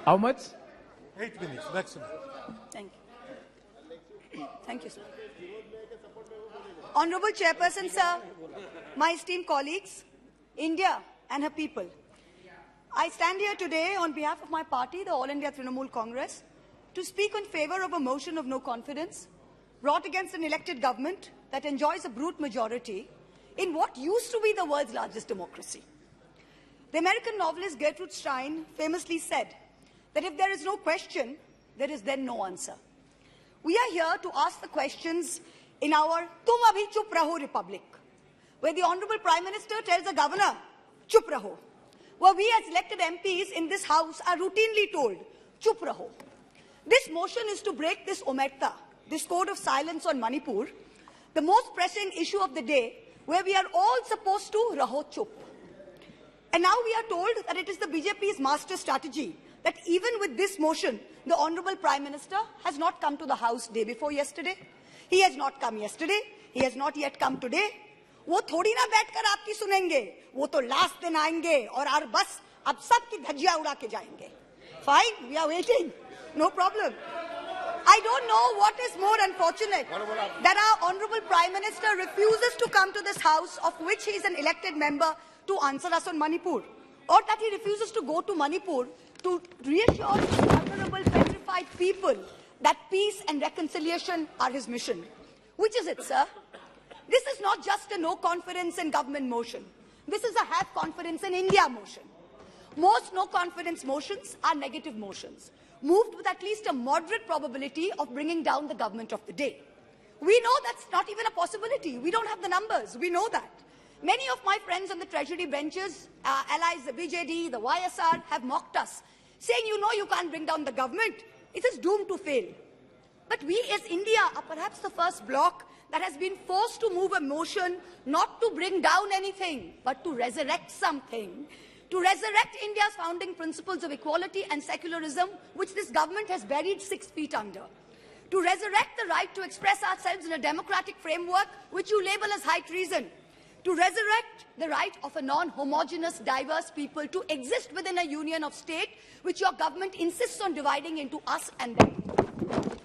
How much? 8 minutes maximum. Thank you. Thank you, sir. Honorable Chairperson, sir, my esteemed colleagues, India and her people, I stand here today on behalf of my party, the All India Trinamool Congress, to speak in favor of a motion of no confidence brought against an elected government that enjoys a brute majority in what used to be the world's largest democracy. The American novelist Gertrude Stein famously said that if there is no question, there is then no answer. We are here to ask the questions in our Tum Abhi Chup Raho Republic, where the Honorable Prime Minister tells the Governor, Chup Raho, where we as elected MPs in this House are routinely told, Chup Raho. This motion is to break this omerta, this code of silence on Manipur, the most pressing issue of the day, where we are all supposed to raho chup. And now we are told that it is the BJP's master strategy that even with this motion, the Honorable Prime Minister has not come to the House day before yesterday. He has not come yesterday. He has not yet come today. वो थोड़ी ना बैठकर आपकी सुनेंगे, वो तो last दिन आएंगे और बस अब सबकी धज्जियां उड़ा के जाएंगे. Fine, we are waiting. No problem. I don't know what is more unfortunate, that our Honorable Prime Minister refuses to come to this House, of which he is an elected member, to answer us on Manipur, or that he refuses to go to Manipur to reassure vulnerable, petrified people that peace and reconciliation are his mission. Which is it, sir? This is not just a no confidence in government motion. This is a have confidence in India motion. Most no confidence motions are negative motions, moved with at least a moderate probability of bringing down the government of the day. We know that's not even a possibility. We don't have the numbers. We know that. Many of my friends on the Treasury benches, allies, the BJD, the YSR, have mocked us, saying, you know, you can't bring down the government. It is doomed to fail. But we as India are perhaps the first bloc that has been forced to move a motion not to bring down anything, but to resurrect something. To resurrect India's founding principles of equality and secularism, which this government has buried 6 feet under. To resurrect the right to express ourselves in a democratic framework, which you label as high treason. To resurrect the right of a non-homogeneous, diverse people to exist within a union of state, which your government insists on dividing into us and them.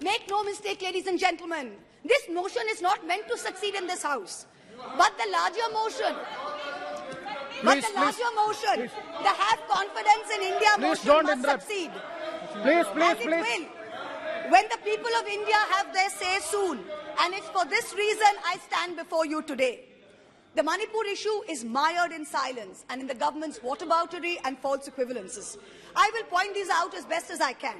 Make no mistake, ladies and gentlemen, this motion is not meant to succeed in this House. But the larger motion, the have confidence in India motion must succeed. Please. Will, when the people of India have their say soon. And it's for this reason I stand before you today. The Manipur issue is mired in silence and in the government's whataboutery and false equivalences. I will point these out as best as I can.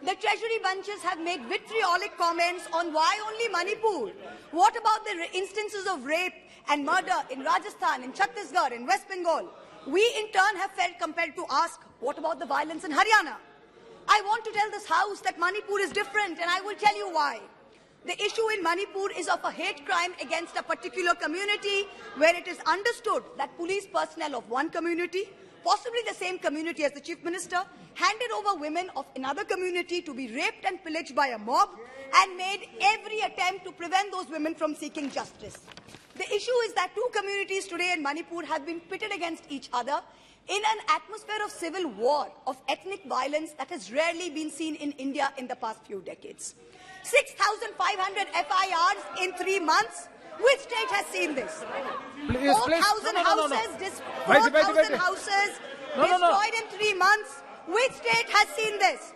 The Treasury bunches have made vitriolic comments on why only Manipur. What about the instances of rape and murder in Rajasthan, in Chhattisgarh, in West Bengal? We in turn have felt compelled to ask, what about the violence in Haryana? I want to tell this House that Manipur is different, and I will tell you why. The issue in Manipur is of a hate crime against a particular community, where it is understood that police personnel of one community, possibly the same community as the Chief Minister, handed over women of another community to be raped and pillaged by a mob and made every attempt to prevent those women from seeking justice. The issue is that two communities today in Manipur have been pitted against each other in an atmosphere of civil war, of ethnic violence that has rarely been seen in India in the past few decades. 6,500 FIRs in 3 months. Which state has seen this? 4,000 houses destroyed in 3 months. Which state has seen this?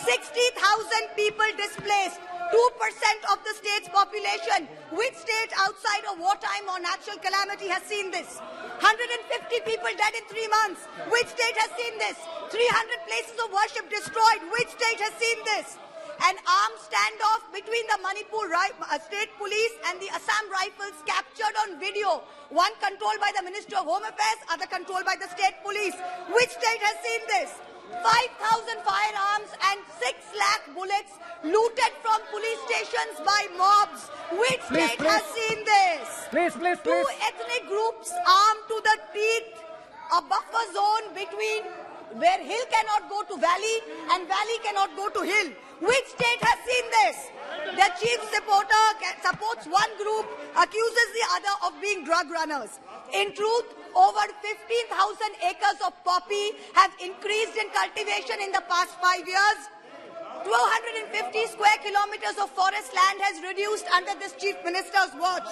60,000 people displaced, 2% of the state's population. Which state outside of wartime or natural calamity has seen this? 150 people dead in 3 months. Which state has seen this? 300 places of worship destroyed. Which state has seen this? An armed standoff between the Manipur State Police and the Assam Rifles captured on video. One controlled by the Ministry of Home Affairs, other controlled by the State Police. Which state has seen this? 5,000 firearms and 6 lakh bullets looted from police stations by mobs. Which state has seen this? Two ethnic groups armed to the teeth, a buffer zone between where hill cannot go to valley and valley cannot go to hill. Which state has seen this? The chief supporter supports one group, accuses the other of being drug runners. In truth, over 15,000 acres of poppy have increased in cultivation in the past 5 years. 250 square kilometers of forest land has reduced under this chief minister's watch.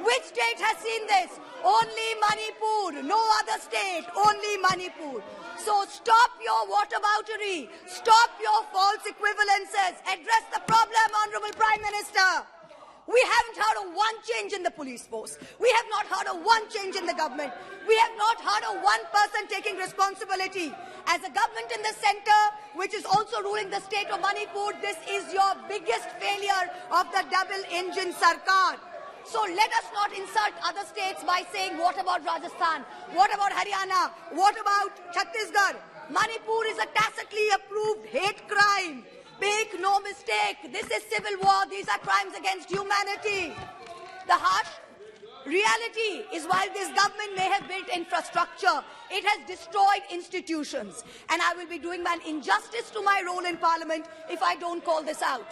Which state has seen this? Only Manipur. No other state. Only Manipur. So stop your whataboutery. Stop your false equivalences. Address the problem, Honorable Prime Minister. We haven't heard of one change in the police force. We have not heard of one change in the government. We have not heard of one person taking responsibility. As a government in the center, which is also ruling the state of Manipur, this is your biggest failure of the double-engine Sarkar. So let us not insult other states by saying, what about Rajasthan? What about Haryana? What about Chhattisgarh? Manipur is a tacitly approved hate crime. Make no mistake, this is civil war. These are crimes against humanity. The harsh reality is while this government may have built infrastructure, it has destroyed institutions. And I will be doing an injustice to my role in Parliament if I don't call this out.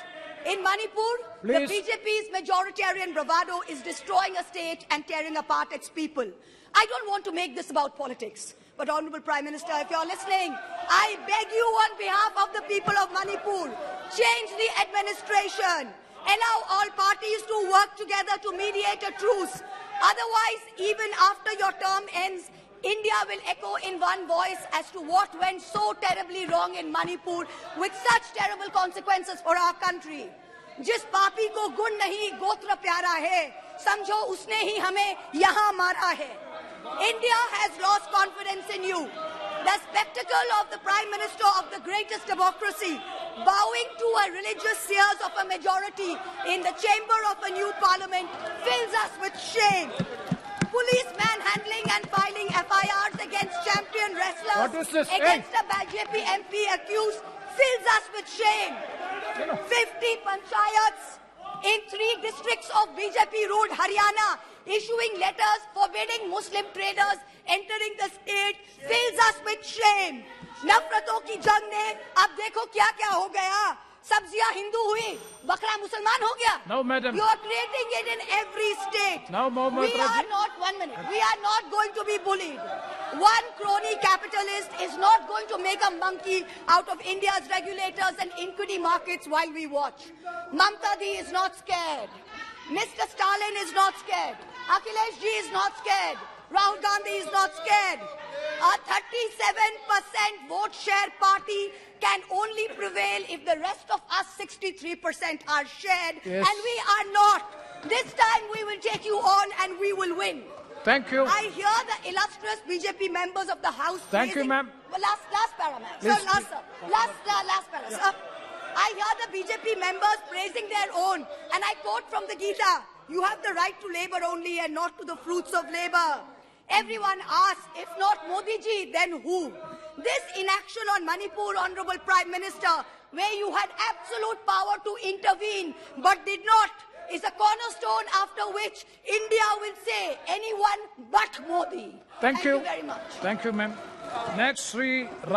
In Manipur, the BJP's majoritarian bravado is destroying a state and tearing apart its people. I don't want to make this about politics. But Honorable Prime Minister, if you're listening, I beg you on behalf of the people of Manipur, change the administration. Allow all parties to work together to mediate a truce. Otherwise, even after your term ends, India will echo in one voice as to what went so terribly wrong in Manipur with such terrible consequences for our country. जिस पापी को गुण नहीं गोत्र प्यारा है, समझो उसने ही हमें यहाँ मारा है. India has lost confidence in you. The spectacle of the Prime Minister of the greatest democracy bowing to a religious seers of a majority in the chamber of a new parliament fills us with shame. Police manhandling and filing FIRs against champion wrestlers against a BJP MP accused fills us with shame. 50 panchayats in 3 districts of BJP ruled Haryana issuing letters forbidding Muslim traders entering the state fills us with shame. नफरतों की जंग ने अब देखो क्या क्या हो गया. सब्जियां हिंदू हुई, बकरा मुसलमान हो गया. No, madam. You are creating it in every state. Now, we are not, 1 minute, we are not going to be bullied. One crony capitalist is not going to make a monkey out of India's regulators and equity markets while we watch. Mamta Di is not scared. Mr. Stalin is not scared. Akhilesh Ji is not scared. Rahul Gandhi is not scared. A 37% vote share party can only prevail if the rest of us 63% are shared, and we are not. This time we will take you on and we will win. Thank you. I hear the illustrious BJP members of the House. Thank you, ma'am. Last para, ma'am. Sir, last, sir. Last para, sir. I hear the BJP members praising their own, and I quote from the Gita, you have the right to labor only and not to the fruits of labor. Everyone asks, if not Modi ji, then who? This inaction on Manipur, Honorable Prime Minister, where you had absolute power to intervene but did not, is a cornerstone after which India will say anyone but Modi. Thank you very much. Thank you, ma'am. Next, Sri